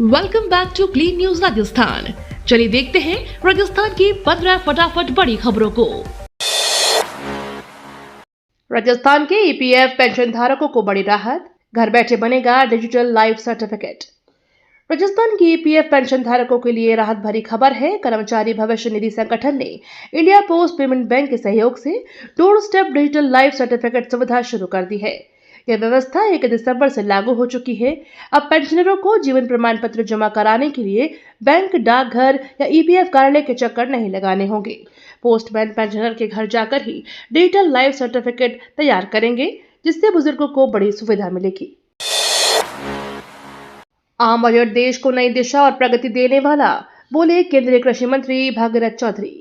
Welcome back to clean news Rajasthan. चलिए देखते हैं राजस्थान की 15 फटाफट बड़ी खबरों को। राजस्थान के ईपीएफ पेंशन धारकों को बड़ी राहत, घर बैठे बनेगा डिजिटल लाइफ सर्टिफिकेट। राजस्थान की ईपीएफ पेंशन धारकों के लिए राहत भरी खबर है। कर्मचारी भविष्य निधि संगठन ने इंडिया पोस्ट पेमेंट बैंक के सहयोग से door step digital life certificate सुविधा शुरू कर दी है। यह व्यवस्था 1 दिसंबर से लागू हो चुकी है। अब पेंशनरों को जीवन प्रमाण पत्र जमा कराने के लिए बैंक, डाकघर या ईपीएफ कार्यालय के चक्कर नहीं लगाने होंगे। पोस्टमैन पेंशनर के घर जाकर ही डिजिटल लाइफ सर्टिफिकेट तैयार करेंगे, जिससे बुजुर्गों को बड़ी सुविधा मिलेगी। आम बजट देश को नई दिशा और प्रगति देने वाला, बोले केंद्रीय कृषि मंत्री भगीरथ चौधरी।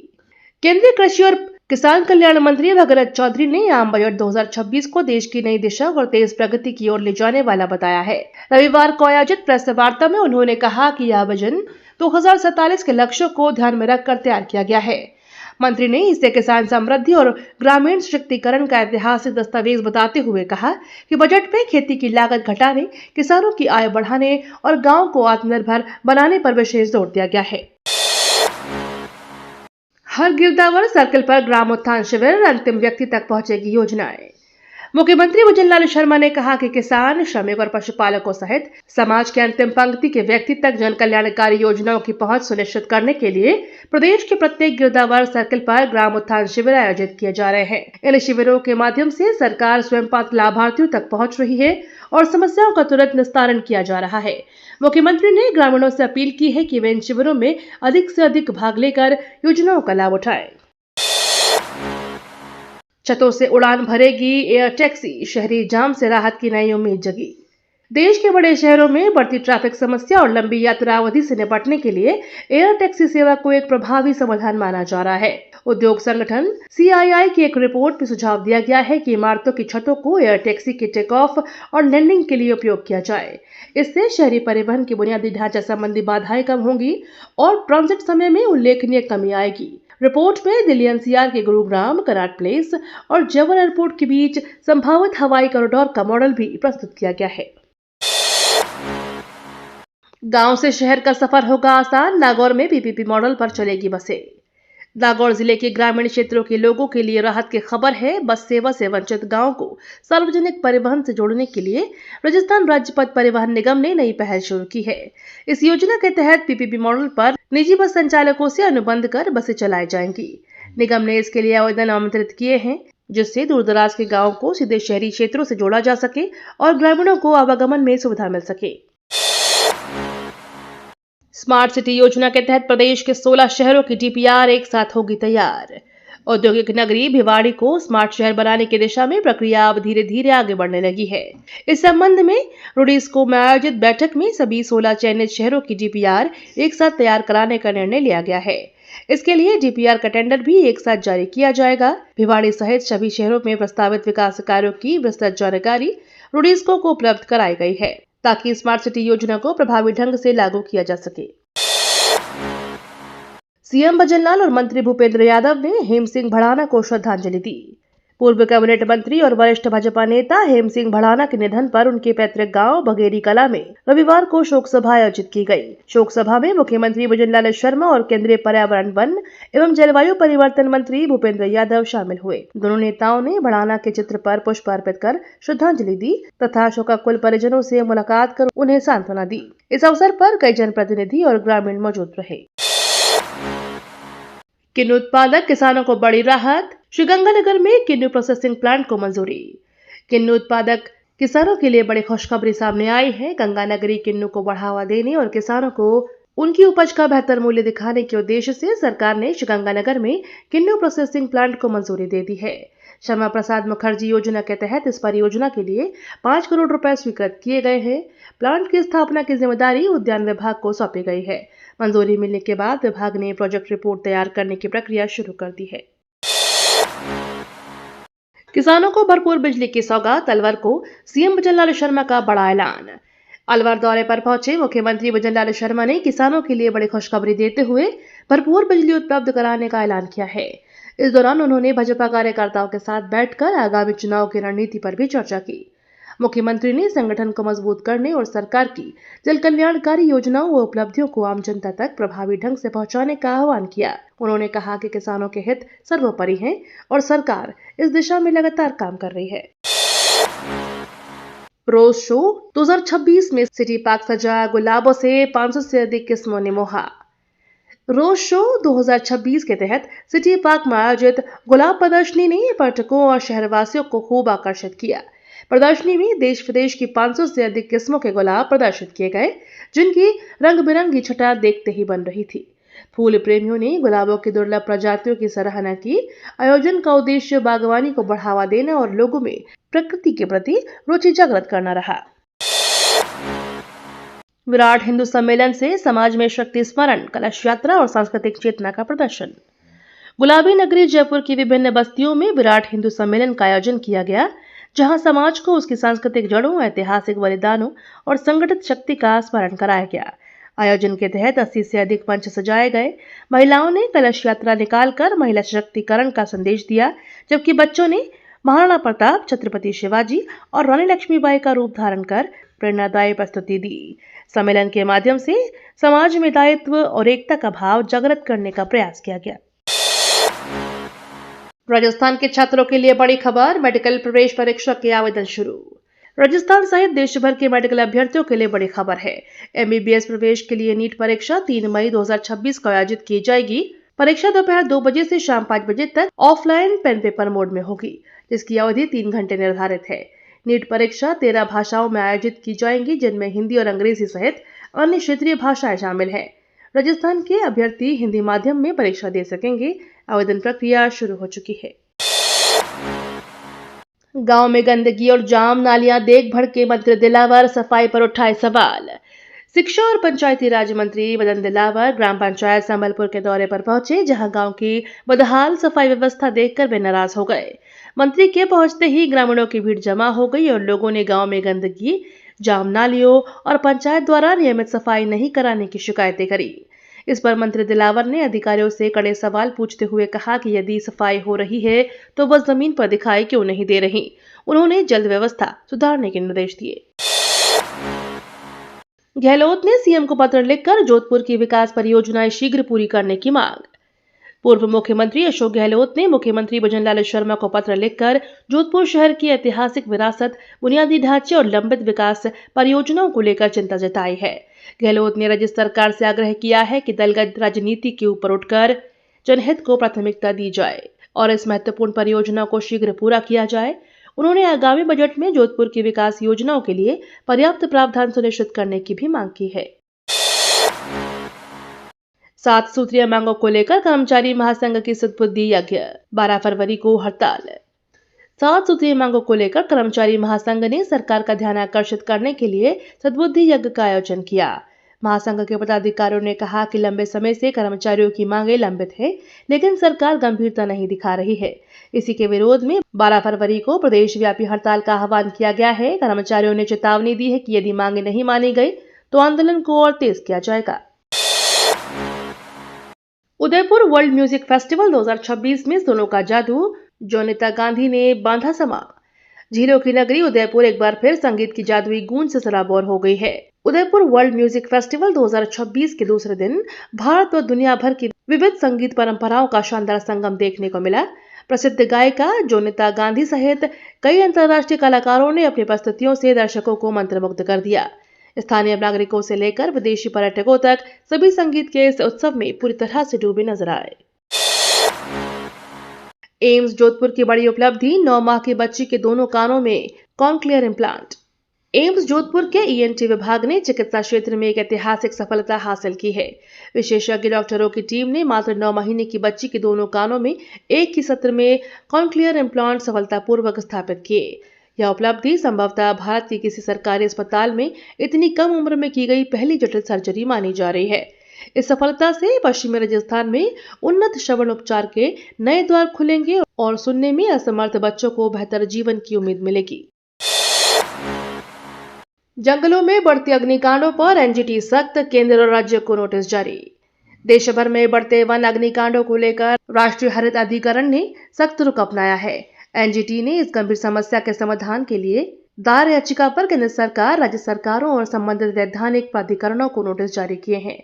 केंद्रीय कृषि और किसान कल्याण मंत्री भगीरथ चौधरी ने आम बजट 2026 को देश की नई दिशा और तेज प्रगति की ओर ले जाने वाला बताया है। रविवार को आयोजित प्रेस वार्ता में उन्होंने कहा कि यह विजन 2047 के लक्ष्यों को ध्यान में रखकर तैयार किया गया है। मंत्री ने इसे किसान समृद्धि और ग्रामीण सशक्तिकरण का ऐतिहासिक दस्तावेज बताते हुए कहा कि बजट में खेती की लागत घटाने, किसानों की आय बढ़ाने और गांव को आत्मनिर्भर बनाने पर विशेष जोर दिया गया है। हर गिरदावर सर्कल पर ग्राम उत्थान शिविर, अंतिम व्यक्ति तक पहुंचेगी योजनाएं। मुख्यमंत्री भूपेंद्र शर्मा ने कहा कि किसान, श्रमिक और पशुपालकों सहित समाज के अंतिम पंक्ति के व्यक्ति तक जन कल्याणकारी योजनाओं की पहुंच सुनिश्चित करने के लिए प्रदेश के प्रत्येक गिरदावर सर्कल पर ग्राम उत्थान शिविर आयोजित किए जा रहे हैं। इन शिविरों के माध्यम से सरकार स्वयं पात्र लाभार्थियों तक पहुंच रही है और समस्याओं का तुरंत निस्तारण किया जा रहा है। मुख्यमंत्री ने ग्रामीणों से अपील की है कि वे इन शिविरों में अधिक से अधिक भाग लेकर योजनाओं का लाभ उठाएं। छतों से उड़ान भरेगी एयर टैक्सी, शहरी जाम से राहत की नई उम्मीद जगी। देश के बड़े शहरों में बढ़ती ट्रैफिक समस्या और लंबी यात्रा अवधि से निपटने के लिए एयर टैक्सी सेवा को एक प्रभावी समाधान माना जा रहा है। उद्योग संगठन सीआईआई की एक रिपोर्ट में सुझाव दिया गया है कि इमारतों की छतों को एयर टैक्सी के टेक ऑफ और लैंडिंग के लिए उपयोग किया जाए। इससे शहरी परिवहन की बुनियादी ढांचा संबंधी बाधाएं कम होंगी और ट्रांजिट समय में उल्लेखनीय कमी आएगी। रिपोर्ट में दिल्ली एनसीआर के गुरुग्राम, कनाट प्लेस और जवर एयरपोर्ट के बीच संभावित हवाई कॉरिडोर का मॉडल भी प्रस्तुत किया गया है। गांव से शहर का सफर होगा आसान, नागौर में पीपीपी मॉडल पर चलेगी बसें। नागौर जिले के ग्रामीण क्षेत्रों के लोगों के लिए राहत की खबर है। बस सेवा से वंचित गांवों को सार्वजनिक परिवहन से जोड़ने के लिए राजस्थान राज्य पथ परिवहन निगम ने नई पहल शुरू की है। इस योजना के तहत पीपीपी मॉडल पर निजी बस संचालकों से अनुबंध कर बसें चलाई जाएंगी। निगम ने इसके लिए आवेदन आमंत्रित किए हैं, जिससे दूरदराज के गाँवों को सीधे शहरी क्षेत्रों से जोड़ा जा सके और ग्रामीणों को आवागमन में सुविधा मिल सके। स्मार्ट सिटी योजना के तहत प्रदेश के 16 शहरों की डीपीआर एक साथ होगी तैयार। औद्योगिक नगरी भिवाड़ी को स्मार्ट शहर बनाने की दिशा में प्रक्रिया अब धीरे धीरे आगे बढ़ने लगी है। इस संबंध में रूडीस्को में आयोजित बैठक में सभी 16 चयनित शहरों की डीपीआर एक साथ तैयार कराने का निर्णय लिया गया है। इसके लिए डीपीआर का टेंडर भी एक साथ जारी किया जाएगा। भिवाड़ी सहित सभी शहरों में प्रस्तावित विकास कार्यों की विस्तृत जानकारी रूडीस्को को उपलब्ध कराई गई है, ताकि स्मार्ट सिटी योजना को प्रभावी ढंग से लागू किया जा सके। सीएम भजनलाल और मंत्री भूपेंद्र यादव ने हेम सिंह भड़ाना को श्रद्धांजलि दी। पूर्व कैबिनेट मंत्री और वरिष्ठ भाजपा नेता हेम सिंह भड़ाना के निधन पर उनके पैतृक गांव बघेरी कला में रविवार को शोक सभा आयोजित की गई। शोक सभा में मुख्यमंत्री भजनलाल शर्मा और केंद्रीय पर्यावरण, वन एवं जलवायु परिवर्तन मंत्री भूपेंद्र यादव शामिल हुए। दोनों नेताओं ने भड़ाना के चित्र पर पुष्प अर्पित कर श्रद्धांजलि दी तथा शोकाकुल परिजनों से मुलाकात कर उन्हें सांत्वना दी। इस अवसर पर कई जनप्रतिनिधि और ग्रामीण मौजूद रहे। किन्नू उत्पादक किसानों को बड़ी राहत, श्रीगंगानगर में किन्नू प्रोसेसिंग प्लांट को मंजूरी। किन्नू उत्पादक किसानों के लिए बड़ी खुशखबरी सामने आई है। गंगानगरी किन्नू को बढ़ावा देने और किसानों को उनकी उपज का बेहतर मूल्य दिखाने के उद्देश्य से सरकार ने श्रीगंगानगर में किन्नू प्रोसेसिंग प्लांट को मंजूरी दे दी है। श्यामा प्रसाद मुखर्जी योजना के तहत इस परियोजना के लिए 5 करोड़ रुपए स्वीकृत किए गए हैं। प्लांट की स्थापना की जिम्मेदारी उद्यान विभाग को सौंपी गई है। मंजूरी मिलने के बाद विभाग ने प्रोजेक्ट रिपोर्ट तैयार करने की प्रक्रिया शुरू कर दी है। किसानों को भरपूर बिजली की सौगात, अलवर को सीएम भजनलाल शर्मा का बड़ा ऐलान। अलवर दौरे पर पहुंचे मुख्यमंत्री भजनलाल शर्मा ने किसानों के लिए बड़ी खुशखबरी देते हुए भरपूर बिजली उपलब्ध कराने का ऐलान किया है। इस दौरान उन्होंने भाजपा कार्यकर्ताओं के साथ बैठकर आगामी चुनाव की रणनीति पर भी चर्चा की। मुख्यमंत्री ने संगठन को मजबूत करने और सरकार की जल कल्याणकारी योजनाओं व उपलब्धियों को आम जनता तक प्रभावी ढंग से पहुंचाने का आह्वान किया। उन्होंने कहा कि किसानों के हित सर्वोपरि हैं और सरकार इस दिशा में लगातार काम कर रही है। रोज शो 2026 में सिटी पार्क सजा गुलाबों से 500 से अधिक किस्मों ने मोहा। रोज शो 2026 के तहत सिटी पार्क में आयोजित गुलाब प्रदर्शनी ने पर्यटकों और शहरवासियों को खूब आकर्षित किया। प्रदर्शनी में देश विदेश की 500 से अधिक किस्मों के गुलाब प्रदर्शित किए गए, जिनकी रंग बिरंगी छटा देखते ही बन रही थी। फूल प्रेमियों ने गुलाबों की दुर्लभ प्रजातियों की सराहना की। आयोजन का उद्देश्य बागवानी को बढ़ावा देना और लोगों में प्रकृति के प्रति रुचि जागृत करना रहा। विराट हिंदू सम्मेलन से समाज में शक्ति स्मरण, कलश यात्रा और सांस्कृतिक चेतना का प्रदर्शन। गुलाबी नगरी जयपुर की विभिन्न बस्तियों में विराट हिंदू सम्मेलन का आयोजन किया गया, जहां समाज को उसकी सांस्कृतिक जड़ों, ऐतिहासिक बलिदानों और संगठित शक्ति का स्मरण कराया गया। आयोजन के तहत 80 से अधिक मंच सजाए गए। महिलाओं ने कलश यात्रा निकालकर महिला सशक्तिकरण का संदेश दिया, जबकि बच्चों ने महाराणा प्रताप, छत्रपति शिवाजी और रानी लक्ष्मीबाई का रूप धारण कर प्रेरणादायी प्रस्तुति दी। सम्मेलन के माध्यम से समाज में दायित्व और एकता का भाव जागृत करने का प्रयास किया गया। राजस्थान के छात्रों के लिए बड़ी खबर, मेडिकल प्रवेश परीक्षा के आवेदन शुरू। राजस्थान सहित देश भर के मेडिकल अभ्यर्थियों के लिए बड़ी खबर है। MBBS प्रवेश के लिए नीट परीक्षा 3 मई 2026 को आयोजित की जाएगी। परीक्षा दोपहर 2 बजे से शाम 5 बजे तक ऑफलाइन पेन पेपर मोड में होगी, जिसकी अवधि 3 घंटे निर्धारित है। नीट परीक्षा 13 भाषाओं में आयोजित की जाएंगी, जिनमें हिंदी और अंग्रेजी सहित अन्य क्षेत्रीय भाषाएं शामिल हैं। राजस्थान के अभ्यर्थी हिंदी माध्यम में परीक्षा दे सकेंगे। आवेदन प्रक्रिया शुरू हो चुकी है। गांव में गंदगी और जाम नालियां देख भड़के मंत्री दिलावर, सफाई पर उठाए सवाल। शिक्षा और पंचायती राज मंत्री मदन दिलावर ग्राम पंचायत संबलपुर के दौरे पर पहुंचे, जहां गांव की बदहाल सफाई व्यवस्था देखकर वे नाराज हो गए। मंत्री के पहुंचते ही ग्रामीणों की भीड़ जमा हो गई और लोगों ने गांव में गंदगी, जाम नालियों और पंचायत द्वारा नियमित सफाई नहीं कराने की शिकायतें करी। इस पर मंत्री दिलावर ने अधिकारियों से कड़े सवाल पूछते हुए कहा कि यदि सफाई हो रही है तो वह जमीन पर दिखाई क्यों नहीं दे रही। उन्होंने जल्द व्यवस्था सुधारने के निर्देश दिए। गहलोत ने सीएम को पत्र लिखकर जोधपुर की विकास परियोजनाएं शीघ्र पूरी करने की मांग। पूर्व मुख्यमंत्री अशोक गहलोत ने मुख्यमंत्री भजनलाल शर्मा को पत्र लिखकर जोधपुर शहर की ऐतिहासिक विरासत, बुनियादी ढांचे और लंबित विकास परियोजनाओं को लेकर चिंता जताई है। गहलोत ने राज्य सरकार से आग्रह किया है कि दलगत राजनीति के ऊपर उठकर जनहित को प्राथमिकता दी जाए और इस महत्वपूर्ण परियोजना को शीघ्र पूरा किया जाए। उन्होंने आगामी बजट में जोधपुर की विकास योजनाओं के लिए पर्याप्त प्रावधान सुनिश्चित करने की भी मांग की है। 7 सूत्रीय मांगों को लेकर कर्मचारी महासंघ की सद्बुद्धि यज्ञ, 12 फरवरी को हड़ताल। 7 सूत्रीय मांगों को लेकर कर्मचारी महासंघ ने सरकार का ध्यान आकर्षित करने के लिए सद्बुद्धि यज्ञ का आयोजन किया। महासंघ के पदाधिकारियों ने कहा कि लंबे समय से कर्मचारियों की मांगें लंबित है, लेकिन सरकार गंभीरता नहीं दिखा रही है। इसी के विरोध में 12 फरवरी को प्रदेश व्यापी हड़ताल का आह्वान किया गया है। कर्मचारियों ने चेतावनी दी है कि यदि मांगे नहीं मानी गई तो आंदोलन को और तेज किया जाएगा। उदयपुर वर्ल्ड म्यूजिक फेस्टिवल 2026 में सुनों का जादू, जोनिता गांधी ने बांधा समा। झीलों की नगरी उदयपुर एक बार फिर संगीत की जादुई गूंज से सराबोर हो गई है। उदयपुर वर्ल्ड म्यूजिक फेस्टिवल 2026 के दूसरे दिन भारत और दुनिया भर की विविध संगीत परंपराओं का शानदार संगम देखने को मिला। प्रसिद्ध गायिका जोनिता गांधी सहित कई अंतर्राष्ट्रीय कलाकारों ने अपनी प्रस्तुतियों से दर्शकों को मंत्रमुग्ध कर दिया। स्थानीय नागरिकों से लेकर विदेशी पर्यटकों तक सभी संगीत के इस उत्सव में पूरी तरह से डूबे नजर आए। एम्स जोधपुर की बड़ी उपलब्धि, 9 माह की बच्ची के दोनों कानों में कॉन्क्लियर इम्प्लांट। एम्स जोधपुर के ENT विभाग ने चिकित्सा क्षेत्र में एक ऐतिहासिक सफलता हासिल की है। विशेषज्ञ डॉक्टरों की टीम ने मात्र 9 महीने की बच्ची के दोनों कानों में एक ही सत्र में कॉन्क्लियर इम्प्लांट सफलतापूर्वक स्थापित किए। यह उपलब्धि संभवतः भारत के किसी सरकारी अस्पताल में इतनी कम उम्र में की गई पहली जटिल सर्जरी मानी जा रही है। इस सफलता से पश्चिमी राजस्थान में उन्नत श्रवण उपचार के नए द्वार खुलेंगे और सुनने में असमर्थ बच्चों को बेहतर जीवन की उम्मीद मिलेगी। जंगलों में बढ़ते अग्निकांडों पर NGT सख्त, केंद्र और राज्य को नोटिस जारी। देश भर में बढ़ते वन अग्निकांडों को लेकर राष्ट्रीय हरित अधिकरण ने सख्त रुख अपनाया है। NGT ने इस गंभीर समस्या के समाधान के लिए दायर याचिका पर केंद्र सरकार, राज्य सरकारों और संबंधित वैधानिक प्राधिकरणों को नोटिस जारी किए हैं।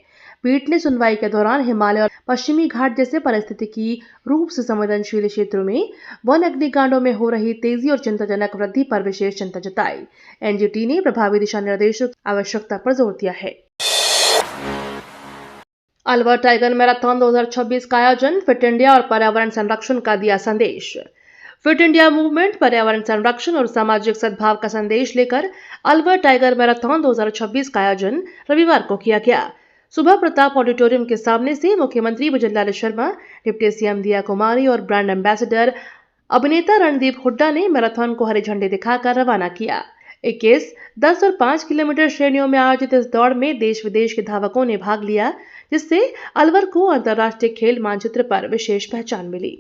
पीठ ने सुनवाई के दौरान हिमालय और पश्चिमी घाट जैसे पारिस्थितिकी रूप से संवेदनशील क्षेत्रों में वन अग्निकांडों में हो रही तेजी और चिंताजनक वृद्धि पर विशेष चिंता जताई। एनजीटी ने प्रभावी दिशा निर्देशों की आवश्यकता पर जोर दिया है। अलवर टाइगर मैराथन 2026 का आयोजन, फिट इंडिया और पर्यावरण संरक्षण का दिया संदेश। फिट इंडिया मूवमेंट पर्यावरण संरक्षण और सामाजिक सद्भाव का संदेश लेकर अलवर टाइगर मैराथन 2026 का आयोजन रविवार को किया गया। सुबह प्रताप ऑडिटोरियम के सामने से मुख्यमंत्री भजनलाल शर्मा, डिप्टी सीएम दिया कुमारी और ब्रांड एम्बेसडर अभिनेता रणदीप हुड्डा ने मैराथन को हरी झंडी दिखाकर रवाना किया। 21, 10 और 5 किलोमीटर श्रेणियों में आयोजित इस दौड़ में देश विदेश के धावकों ने भाग लिया, जिससे अलवर को अंतर्राष्ट्रीय खेल मानचित्र पर विशेष पहचान मिली।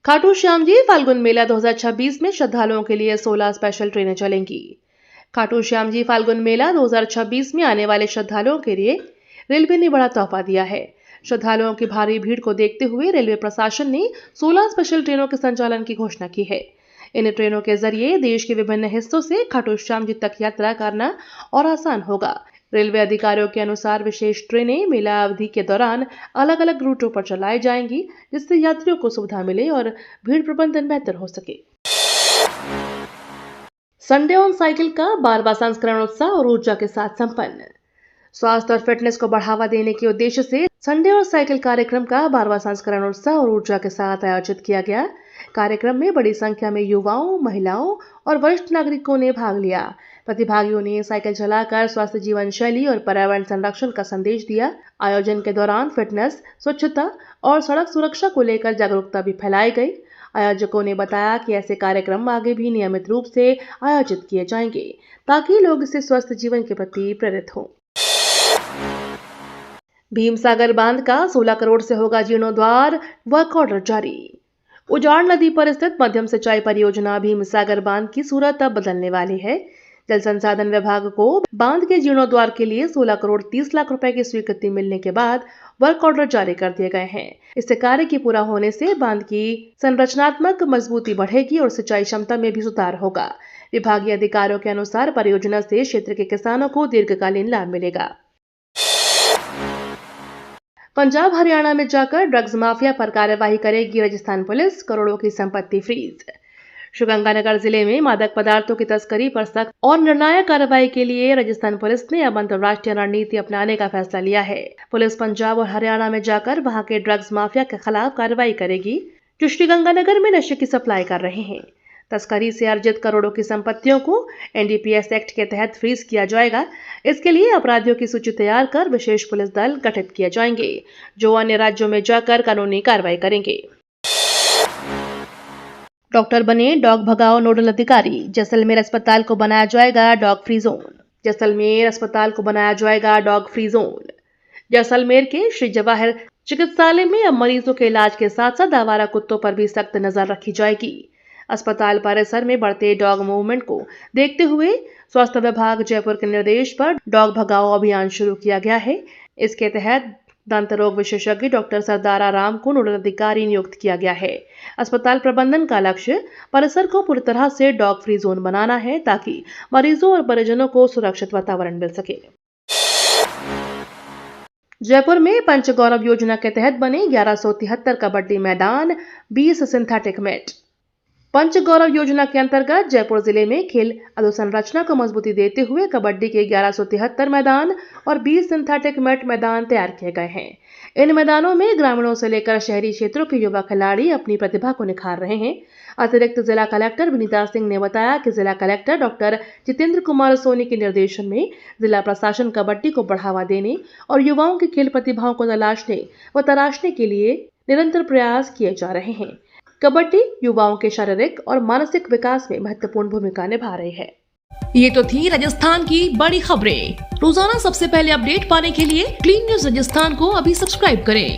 खाटू श्याम जी फाल्गुन मेला 2026 में श्रद्धालुओं के लिए 16 स्पेशल ट्रेनें चलेंगी। खाटू श्याम जी फाल्गुन मेला 2026 में आने वाले श्रद्धालुओं के लिए रेलवे ने बड़ा तोहफा दिया है। श्रद्धालुओं की भारी भीड़ को देखते हुए रेलवे प्रशासन ने 16 स्पेशल ट्रेनों के संचालन की घोषणा की है। इन ट्रेनों के जरिए देश के विभिन्न हिस्सों से खाटू श्याम जी तक यात्रा करना और आसान होगा। रेलवे अधिकारियों के अनुसार विशेष ट्रेनें मेला अवधि के दौरान अलग अलग रूटों पर चलाई जाएंगी, जिससे यात्रियों को सुविधा मिले और भीड़ प्रबंधन बेहतर हो सके। संडे ऑन साइकिल का 12वां संस्करण उत्साह और ऊर्जा के साथ संपन्न। स्वास्थ्य और फिटनेस को बढ़ावा देने के उद्देश्य से संडे और साइकिल कार्यक्रम का 12वां संस्करण उत्साह और ऊर्जा के साथ आयोजित किया गया। कार्यक्रम में बड़ी संख्या में युवाओं, महिलाओं और वरिष्ठ नागरिकों ने भाग लिया। प्रतिभागियों ने साइकिल चलाकर स्वस्थ जीवन शैली और पर्यावरण संरक्षण का संदेश दिया। आयोजन के दौरान फिटनेस, स्वच्छता और सड़क सुरक्षा को लेकर जागरूकता भी फैलाई गई। आयोजकों ने बताया कि ऐसे कार्यक्रम आगे भी नियमित रूप से आयोजित किए जाएंगे, ताकि लोग इससे स्वस्थ जीवन के प्रति प्रेरित हों। भीमसागर बांध का 16 करोड़ से होगा जीर्णोद्वार, वर्क ऑर्डर जारी। उजाड़ नदी पर स्थित मध्यम सिंचाई परियोजना भीमसागर बांध की सूरत अब बदलने वाली है। जल संसाधन विभाग को बांध के जीर्णोद्वार के लिए 16 करोड़ 30 लाख रुपए की स्वीकृति मिलने के बाद वर्क ऑर्डर जारी कर दिए गए हैं। इससे कार्य के पूरा होने से बांध की संरचनात्मक मजबूती बढ़ेगी और सिंचाई क्षमता में भी सुधार होगा। विभागीय अधिकारियों के अनुसार परियोजना से क्षेत्र के किसानों को दीर्घकालीन लाभ मिलेगा। पंजाब हरियाणा में जाकर ड्रग्स माफिया पर कार्यवाही करेगी राजस्थान पुलिस, करोड़ों की संपत्ति फ्रीज। श्रीगंगानगर जिले में मादक पदार्थों की तस्करी पर सख्त और निर्णायक कार्रवाई के लिए राजस्थान पुलिस ने अब अंतर्राष्ट्रीय रणनीति अपनाने का फैसला लिया है। पुलिस पंजाब और हरियाणा में जाकर वहां के ड्रग्स माफिया के खिलाफ कार्रवाई करेगी, जो श्रीगंगानगर में नशे की सप्लाई कर रहे हैं। तस्करी से अर्जित करोड़ों की संपत्तियों को एनडीपीएस एक्ट के तहत फ्रीज किया जाएगा। इसके लिए अपराधियों की सूची तैयार कर विशेष पुलिस दल गठित किए जाएंगे, जो अन्य राज्यों में जाकर कानूनी कार्रवाई करेंगे। डॉक्टर बने डॉग भगाओ नोडल अधिकारी, जैसलमेर अस्पताल को बनाया जाएगा डॉग फ्री जोन। जैसलमेर अस्पताल को बनाया जाएगा डॉग फ्री जोन। जैसलमेर के श्री जवाहर चिकित्सालय में अब मरीजों के इलाज के साथ साथ आवारा कुत्तों पर भी सख्त नजर रखी जाएगी। अस्पताल परिसर में बढ़ते डॉग मूवमेंट को देखते हुए स्वास्थ्य विभाग जयपुर के निर्देश पर डॉग भगाओ अभियान शुरू किया गया है। इसके तहत दंत रोग विशेषज्ञ डॉक्टर सरदारा राम को नोडल अधिकारी नियुक्त किया गया है। अस्पताल प्रबंधन का लक्ष्य परिसर को पूरी तरह से डॉग फ्री जोन बनाना है, ताकि मरीजों और परिजनों को सुरक्षित वातावरण मिल सके। जयपुर में पंचगौरव योजना के तहत बने 1173 कबड्डी मैदान, 20 सिंथेटिक मैट। पंचगौरव योजना के अंतर्गत जयपुर जिले में खेल अधोसंरचना को मजबूती देते हुए कबड्डी के 1173 मैदान और 20 सिंथेटिक मैट मैदान तैयार किए गए हैं। इन मैदानों में ग्रामीणों से लेकर शहरी क्षेत्रों के युवा खिलाड़ी अपनी प्रतिभा को निखार रहे हैं। अतिरिक्त जिला कलेक्टर विनीता सिंह ने बताया कि जिला कलेक्टर डॉक्टर जितेंद्र कुमार सोनी के निर्देशन में जिला प्रशासन कबड्डी को बढ़ावा देने और युवाओं की खेल प्रतिभाओं को तलाशने व तराशने के लिए निरंतर प्रयास किए जा रहे हैं। कबड्डी युवाओं के शारीरिक और मानसिक विकास में महत्वपूर्ण भूमिका निभा रही है। ये तो थी राजस्थान की बड़ी खबरें। रोजाना सबसे पहले अपडेट पाने के लिए क्लीन न्यूज राजस्थान को अभी सब्सक्राइब करें।